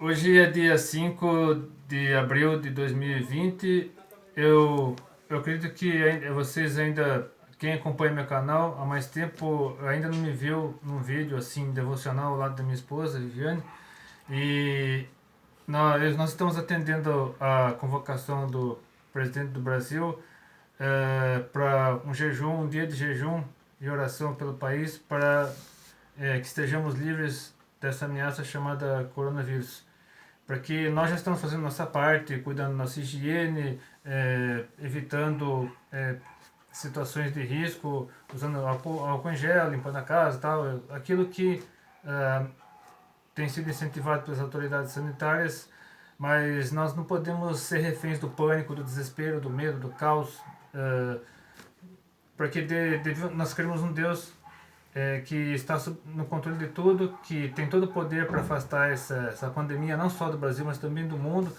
Hoje é dia 5 de abril de 2020. Eu acredito que vocês ainda, quem acompanha meu canal há mais tempo, ainda não me viu num vídeo assim devocional ao lado da minha esposa, Viviane. E nós estamos atendendo a convocação do presidente do Brasil para um jejum, um dia de jejum e oração pelo país para que estejamos livres dessa ameaça chamada coronavírus, para que nós já estamos fazendo nossa parte, cuidando da nossa higiene, evitando situações de risco, usando álcool em gel, limpando a casa e tal, aquilo que tem sido incentivado pelas autoridades sanitárias, mas nós não podemos ser reféns do pânico, do desespero, do medo, do caos, porque nós queremos um Deus que está no controle de tudo, que tem todo o poder para afastar essa pandemia, não só do Brasil, mas também do mundo.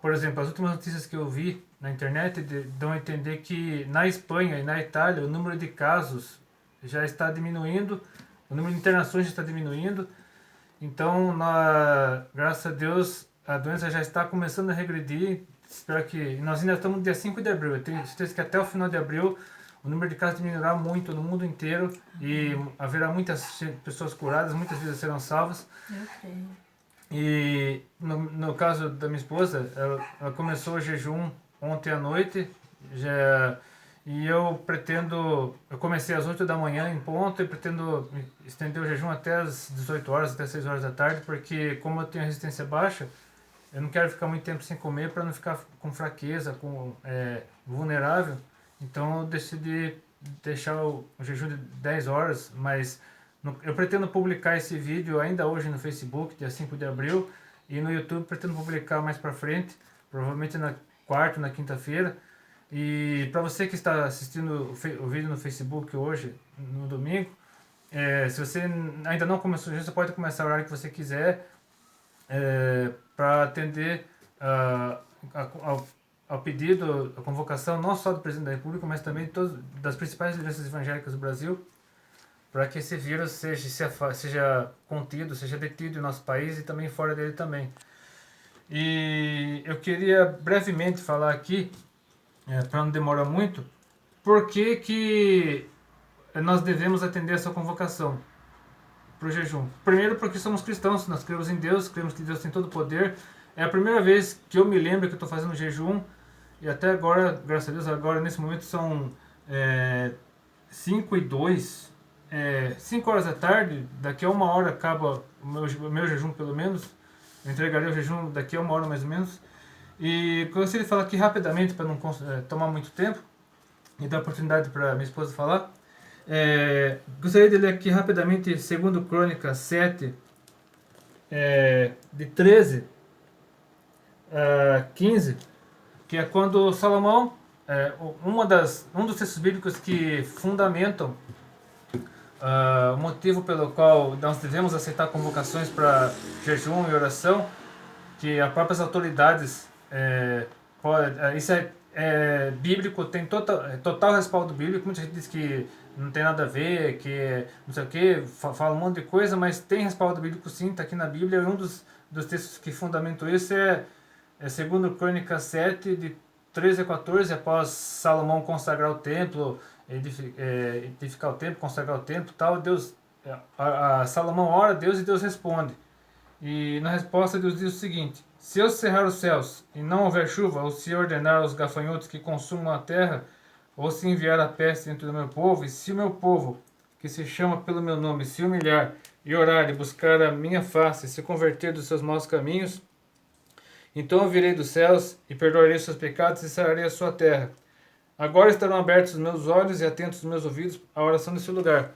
Por exemplo, as últimas notícias que eu vi na internet dão a entender que na Espanha e na Itália o número de casos já está diminuindo, o número de internações já está diminuindo. Então, graças a Deus, a doença já está começando a regredir. Espero que. Nós ainda estamos no dia 5 de abril. Eu tenho certeza que até o final de abril o número de casos diminuirá muito no mundo inteiro e haverá muitas pessoas curadas, muitas vidas serão salvas. Eu creio. E no caso da minha esposa, ela começou o jejum ontem à noite, e eu comecei às 8 da manhã em ponto e pretendo estender o jejum até às 18 horas, até 6 horas da tarde, porque como eu tenho resistência baixa, eu não quero ficar muito tempo sem comer para não ficar com fraqueza, vulnerável. Então eu decidi deixar o jejum de 10 horas, mas eu pretendo publicar esse vídeo ainda hoje no Facebook, dia 5 de abril, e no YouTube pretendo publicar mais pra frente, provavelmente na quarta ou na quinta-feira. E para você que está assistindo o vídeo no Facebook hoje, no domingo, se você ainda não começou, você pode começar a hora que você quiser, para atender ao pedido, à convocação não só do presidente da República, mas também das principais lideranças evangélicas do Brasil, para que esse vírus seja contido, seja detido em nosso país e também fora dele também. E eu queria brevemente falar aqui, para não demorar muito, por que nós devemos atender essa convocação para o jejum. Primeiro, porque somos cristãos, nós cremos em Deus, cremos que Deus tem todo o poder. É a primeira vez que eu me lembro que eu estou fazendo jejum, e até agora, graças a Deus, agora nesse momento são 5 e 2, 5 horas da tarde, daqui a uma hora acaba o meu jejum pelo menos, eu entregarei o jejum daqui a uma hora mais ou menos. E gostaria de falar aqui rapidamente, para não tomar muito tempo, e dar oportunidade para minha esposa falar. Gostaria de ler aqui rapidamente 2 Crônicas 7, de 13 a 15, que é quando Salomão, um dos textos bíblicos que fundamentam o motivo pelo qual nós devemos aceitar convocações para jejum e oração, que as próprias autoridades, isso é bíblico, tem total respaldo bíblico. Muita gente diz que não tem nada a ver, que não sei o que, fala um monte de coisa, mas tem respaldo bíblico sim, está aqui na Bíblia. E um dos textos que fundamentam isso é 2 Crônicas 7, de 13 a 14, após Salomão consagrar o templo, edificar o templo, consagrar o templo, tal, Deus, Salomão ora a Deus e Deus responde. E na resposta Deus diz o seguinte: se eu cerrar os céus e não houver chuva, ou se ordenar aos gafanhotos que consumam a terra, ou se enviar a peste dentro do meu povo, e se o meu povo, que se chama pelo meu nome, se humilhar e orar e buscar a minha face, se converter dos seus maus caminhos, então eu virei dos céus e perdoarei os seus pecados e sararei a sua terra. Agora estarão abertos os meus olhos e atentos os meus ouvidos à oração desse lugar.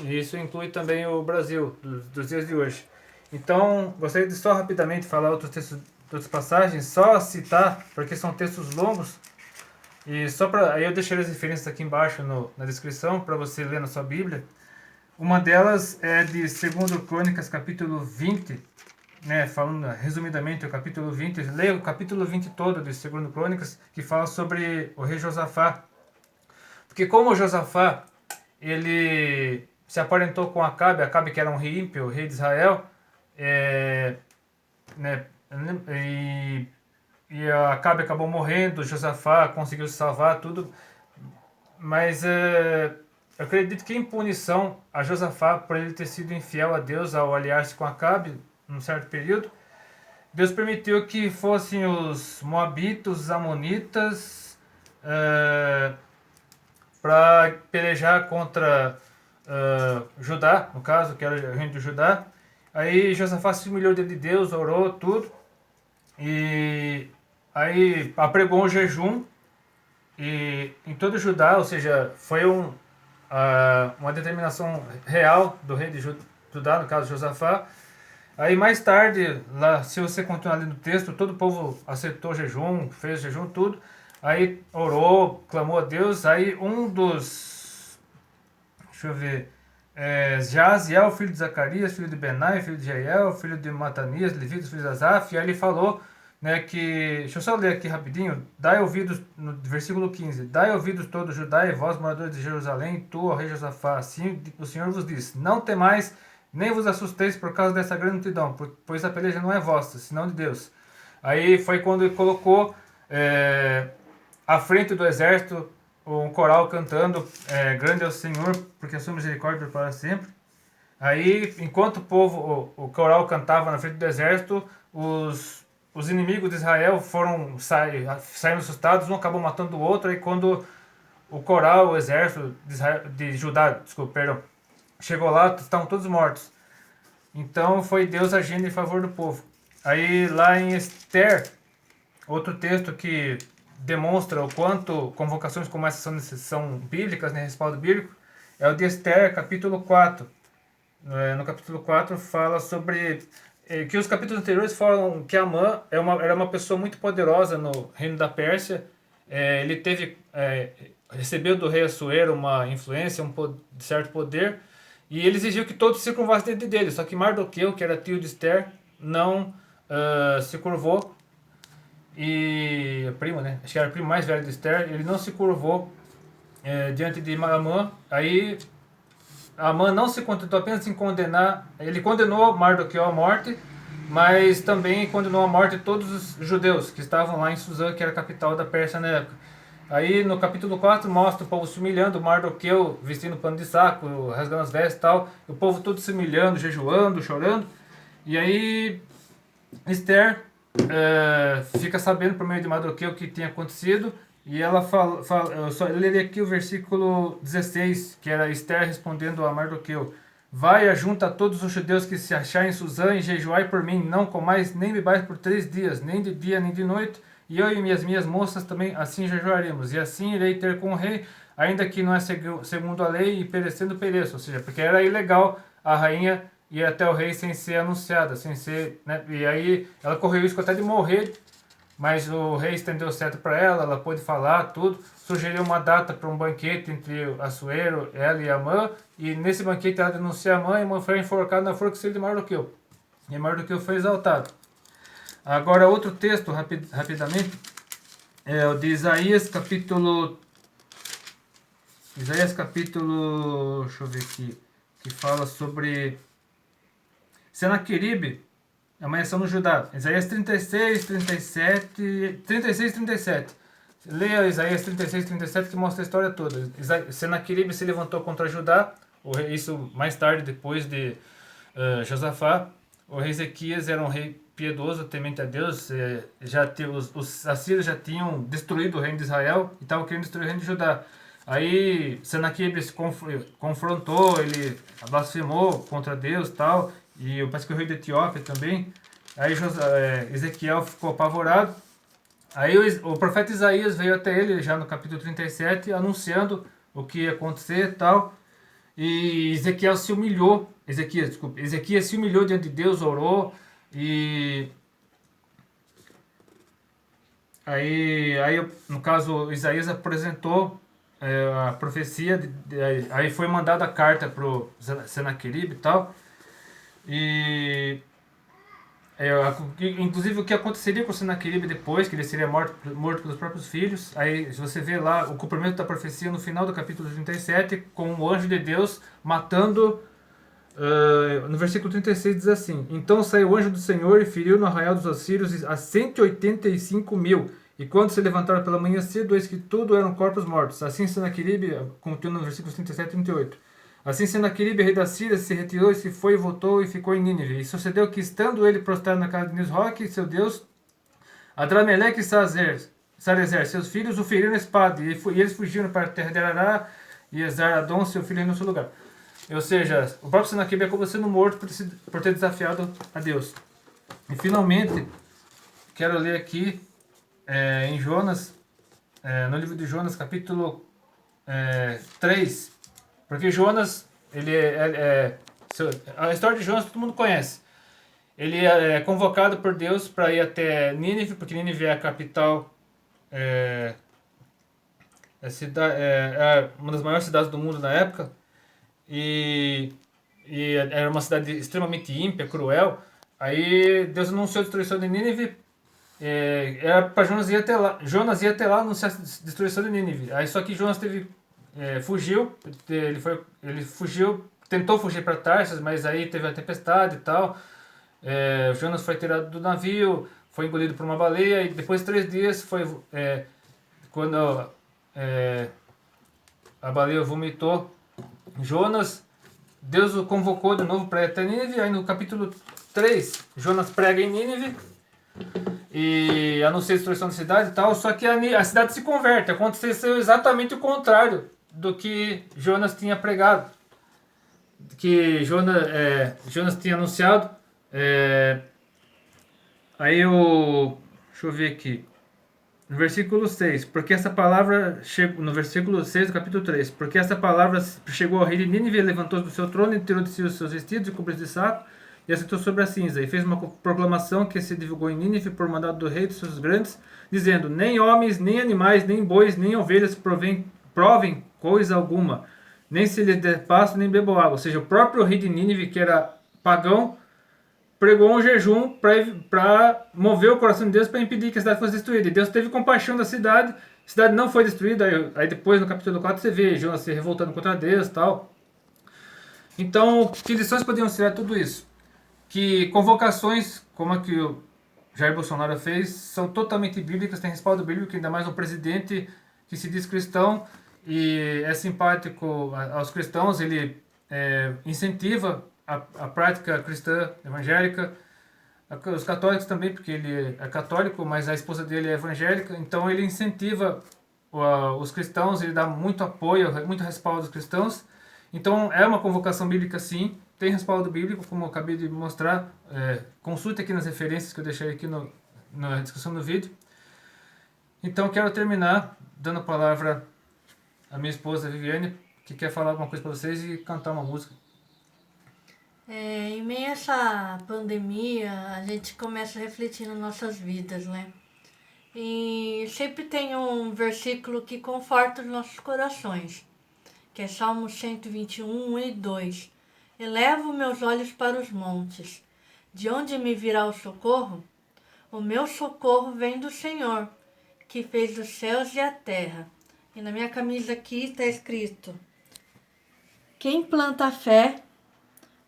E isso inclui também o Brasil, dos dias de hoje. Então, gostaria de só rapidamente falar outros textos, outras passagens, só citar, porque são textos longos. E só para aí eu deixarei as referências aqui embaixo na descrição para você ler na sua Bíblia. Uma delas é de 2 Crônicas, capítulo 20, né, falando resumidamente o capítulo 20, leia o capítulo 20 todo de 2 Crônicas, que fala sobre o rei Josafá. Porque como Josafá, ele se aparentou com Acabe que era um rei ímpio, o rei de Israel, né, e, e Acabe acabou morrendo, Josafá conseguiu se salvar, tudo. Mas eu acredito que em punição a Josafá, por ele ter sido infiel a Deus ao aliar-se com Acabe, num certo período, Deus permitiu que fossem os Moabitas, os Amonitas, para pelejar contra Judá, no caso, que era o reino de Judá. Aí Josafá se humilhou diante de Deus, orou, tudo. E aí apregou um jejum em todo Judá, ou seja, foi uma determinação real do rei de Judá, no caso Josafá. Aí mais tarde, lá, se você continuar lendo o texto, todo o povo aceitou o jejum, fez o jejum, tudo. Aí orou, clamou a Deus. Aí um dos, deixa eu ver, Jaziel, filho de Zacarias, filho de Benai, filho de Jeiel, filho de Matanias, Levitas, filho de Asaf. E aí ele falou, né, que, deixa eu só ler aqui rapidinho, dai ouvidos, no versículo 15, dai ouvidos todo Judá e vós, moradores de Jerusalém, tu, ó rei Josafá, assim o Senhor vos diz, não temais, nem vos assusteis por causa dessa grande multidão, pois a peleja não é vossa, senão de Deus. Aí foi quando ele colocou à frente do exército um coral cantando grande é o Senhor, porque a sua misericórdia para sempre. Aí, enquanto o povo, o coral cantava na frente do exército, os inimigos de Israel foram saindo assustados, um acabou matando o outro, aí quando o coral, o exército de Judá, desculpa, perdão, chegou lá, estavam todos mortos. Então foi Deus agindo em favor do povo. Aí lá em Esther, outro texto que demonstra o quanto convocações como essas são bíblicas, né, respaldo bíblico, é o de Esther, capítulo 4. No capítulo 4 fala sobre que os capítulos anteriores falam que Amã era uma pessoa muito poderosa no reino da Pérsia. Ele recebeu do rei Assuero uma influência, de certo poder, e ele exigiu que todos se curvassem diante dele. Só que Mardoqueu, que era tio de Esther, não se curvou. E primo, né? Acho que era o primo mais velho de Esther. Ele não se curvou diante de Amã. Aí Amã não se contentou apenas em condenar. Ele condenou Mardoqueu à morte, mas também condenou à morte todos os judeus que estavam lá em Suzã, que era a capital da Pérsia na época. Aí no capítulo 4 mostra o povo se humilhando, Mardoqueu vestindo pano de saco, rasgando as vestes e tal, o povo todo se humilhando, jejuando, chorando. E aí Esther fica sabendo por meio de Mardoqueu o que tinha acontecido, e ela eu só lerei aqui o versículo 16, que era Esther respondendo a Mardoqueu: vai, ajunta a todos os judeus que se acharem em Suzã e jejuai por mim, não comais nem bebais por 3 dias, nem de dia nem de noite, e eu e as minhas moças também assim jejuaremos, e assim irei ter com o rei, ainda que não é segundo a lei, e perecendo pereço. Ou seja, porque era ilegal a rainha ir até o rei sem ser anunciada, sem ser, né? E aí ela correu risco até de morrer, mas o rei estendeu o cetro para ela pôde falar tudo, sugeriu uma data para um banquete entre Assuero, ela e Amã, e nesse banquete ela denuncia Amã, e Amã foi enforcada na forca de Mardoqueu, e Mardoqueu foi exaltado. Agora outro texto, rapidamente, é o de Isaías capítulo, deixa eu ver aqui, que fala sobre Senaqueribe, amanheceu no Judá. Isaías 36, 37, 36 e 37. Leia Isaías 36 e 37 que mostra a história toda. Senaqueribe se levantou contra Judá, isso mais tarde, depois de Josafá. O rei Ezequias era um rei piedoso, temente a Deus. Os assírios já tinham destruído o reino de Israel e estavam querendo destruir o reino de Judá. Aí Senaqueribe se confrontou, ele blasfemou contra Deus e tal. E parece que o rei da Etiópia também. Aí Ezequiel ficou apavorado. Aí o profeta Isaías veio até ele, já no capítulo 37, anunciando o que ia acontecer e tal. E Ezequias se humilhou diante de Deus, orou. E aí no caso, Isaías apresentou a profecia. Aí foi mandada a carta para o Senaqueribe e tal. E inclusive o que aconteceria com o Senaqueribe depois, que ele seria morto pelos próprios filhos. Aí você vê lá o cumprimento da profecia no final do capítulo 37, com o anjo de Deus matando No versículo 36 diz assim: Então saiu o anjo do Senhor e feriu no arraial dos assírios a 185.000. E quando se levantaram pela manhã cedo, eis que tudo eram corpos mortos. Assim Senaqueribe, continua no versículo 37 e 38. Assim Senaqueribe, rei da Síria, se retirou e se foi e voltou e ficou em Nínive. E sucedeu que, estando ele prostrado na casa de Nisroque, seu Deus, Adrameleque e Sarezer, seus filhos, o feriram na espada. E eles fugiram para a terra de Arará, e Esar-Adon, seu filho, no seu lugar. Ou seja, o próprio Senaqueribe acabou sendo morto por ter desafiado a Deus. E finalmente, quero ler aqui em Jonas, no livro de Jonas, capítulo 3. Porque Jonas, a história de Jonas todo mundo conhece. Ele é convocado por Deus para ir até Nínive, porque Nínive é a capital, é uma das maiores cidades do mundo na época. E era uma cidade extremamente ímpia, cruel. Aí Deus anunciou a destruição de Nínive. Era para Jonas ir até lá. Jonas ia até lá anunciar a destruição de Nínive. Aí só que Jonas fugiu. Ele fugiu, tentou fugir para Tarsis, mas aí teve a tempestade e tal. Jonas foi tirado do navio, foi engolido por uma baleia e depois de 3 dias quando a baleia vomitou Jonas, Deus o convocou de novo para ir até Nínive. Aí no capítulo 3, Jonas prega em Nínive e anuncia a destruição da cidade e tal, só que a cidade se converte. Aconteceu exatamente o contrário do que Jonas tinha pregado, que Jonas tinha anunciado. Deixa eu ver aqui. No versículo 6, porque essa palavra chegou, no versículo 6 do capítulo 3, porque essa palavra chegou ao rei de Nínive, levantou-se do seu trono, e tirou de si os seus vestidos e cobriu de saco, e assentou sobre a cinza, e fez uma proclamação que se divulgou em Nínive por mandado do rei dos seus grandes, dizendo: nem homens, nem animais, nem bois, nem ovelhas provem coisa alguma, nem se lhes dê pasto, nem bebam água. Ou seja, o próprio rei de Nínive, que era pagão, pregou um jejum para mover o coração de Deus para impedir que a cidade fosse destruída. E Deus teve compaixão da cidade, a cidade não foi destruída. Aí depois, no capítulo 4, você vê Jonas se revoltando contra Deus e tal. Então, que lições podemos tirar de tudo isso? Que convocações, como a que o Jair Bolsonaro fez, são totalmente bíblicas, tem respaldo bíblico, ainda mais um presidente que se diz cristão e é simpático aos cristãos, ele incentiva a prática cristã evangélica, os católicos também, porque ele é católico, mas a esposa dele é evangélica, então ele incentiva os cristãos, ele dá muito apoio, muito respaldo aos cristãos. Então é uma convocação bíblica, sim, tem respaldo bíblico, como eu acabei de mostrar. Consulte aqui nas referências que eu deixei aqui na descrição do vídeo. Então quero terminar dando a palavra à minha esposa Viviane, que quer falar alguma coisa para vocês e cantar uma música. Em meio a essa pandemia, a gente começa a refletir nas nossas vidas, né? E sempre tem um versículo que conforta os nossos corações, que é Salmo 121, 1 e 2. Elevo meus olhos para os montes. De onde me virá o socorro? O meu socorro vem do Senhor, que fez os céus e a terra. E na minha camisa aqui está escrito: quem planta fé,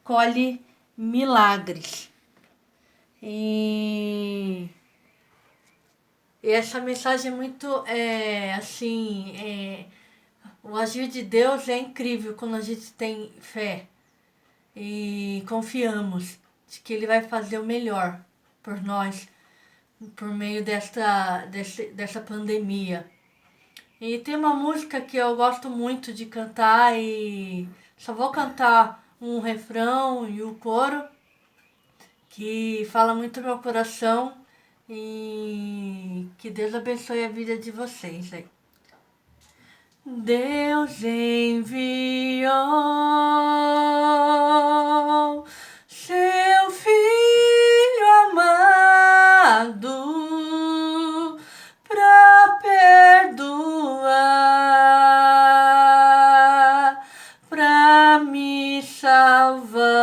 colhe milagres. E essa mensagem é muito, o agir de Deus é incrível quando a gente tem fé e confiamos de que Ele vai fazer o melhor por nós, por meio dessa pandemia. E tem uma música que eu gosto muito de cantar e só vou cantar um refrão e o coro, que fala muito no meu coração, e que Deus abençoe a vida de vocês aí. Deus enviou seu Filho amado para perdoar, para me salvar.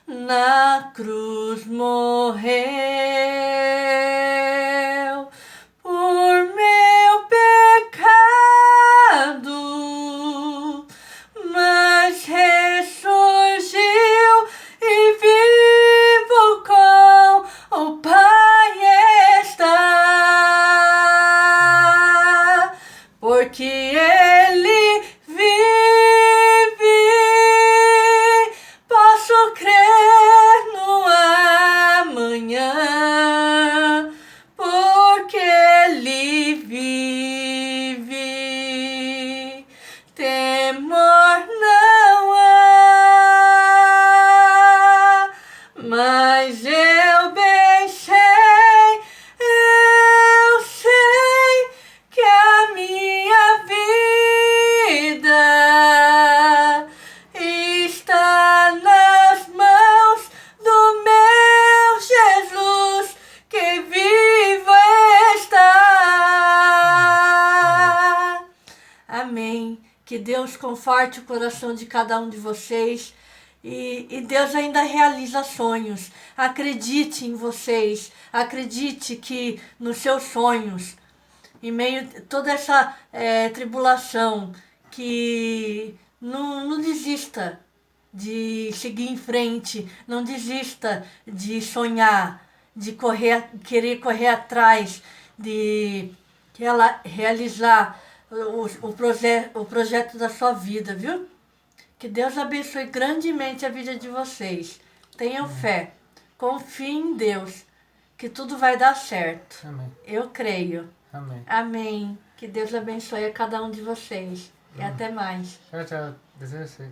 Na cruz morreu por meu pecado, mas Mas eu bem eu sei que a minha vida está nas mãos do meu Jesus, que vivo está. Amém. Que Deus conforte o coração de cada um de vocês. E Deus ainda realiza sonhos. Acredite em vocês. Acredite que nos seus sonhos, em meio a toda essa tribulação, que não desista de seguir em frente, não desista de sonhar, de querer correr atrás, de realizar o projeto da sua vida, viu? Que Deus abençoe grandemente a vida de vocês. Tenham fé. Confiem em Deus, que tudo vai dar certo. Amém. Eu creio. Amém. Amém. Que Deus abençoe a cada um de vocês. E até mais. Tchau, tchau. Desejo.